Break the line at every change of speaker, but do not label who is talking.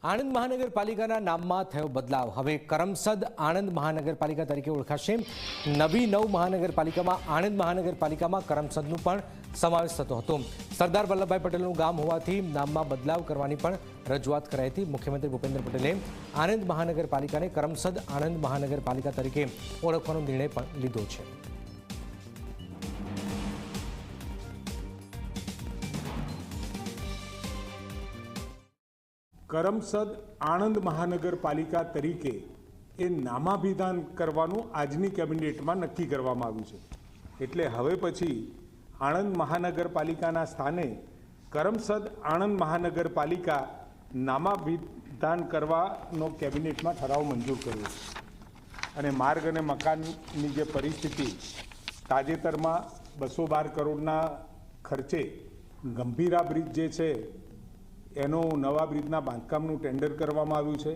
આણંદ મહાનગરપાલિકાના નામમાં થયો બદલાવ। હવે કરમસદ આણંદ મહાનગરપાલિકા તરીકે ઓળખાશે। નવી નવ મહાનગરપાલિકામાં આણંદ મહાનગરપાલિકામાં કરમસદનો પણ સમાવેશ થતો હતો। સરદાર વલ્લભભાઈ પટેલનું ગામ હોવાથી નામમાં બદલાવ કરવાની પણ રજૂઆત કરાઈ હતી। મુખ્યમંત્રી ભૂપેન્દ્ર પટેલે આણંદ મહાનગરપાલિકાને કરમસદ આણંદ મહાનગરપાલિકા તરીકે ઓળખવાનો નિર્ણય પણ લીધો છે।
કરમસદ આણંદ મહાનગરપાલિકા તરીકે એ નામાભિધાન કરવાનું આજની કેબિનેટમાં નક્કી કરવામાં આવ્યું છે। એટલે હવે પછી આણંદ મહાનગરપાલિકાના સ્થાને કરમસદ આણંદ મહાનગરપાલિકા નામાભિધાન કરવાનો કેબિનેટમાં ઠરાવ મંજૂર કર્યો છે। અને માર્ગ અને મકાનની જે પરિસ્થિતિ તાજેતરમાં 212 કરોડના ખર્ચે ગંભીરા બ્રિજ જે છે એનો નવા બ્રિજના બાંધકામનું ટેન્ડર કરવામાં આવ્યું છે।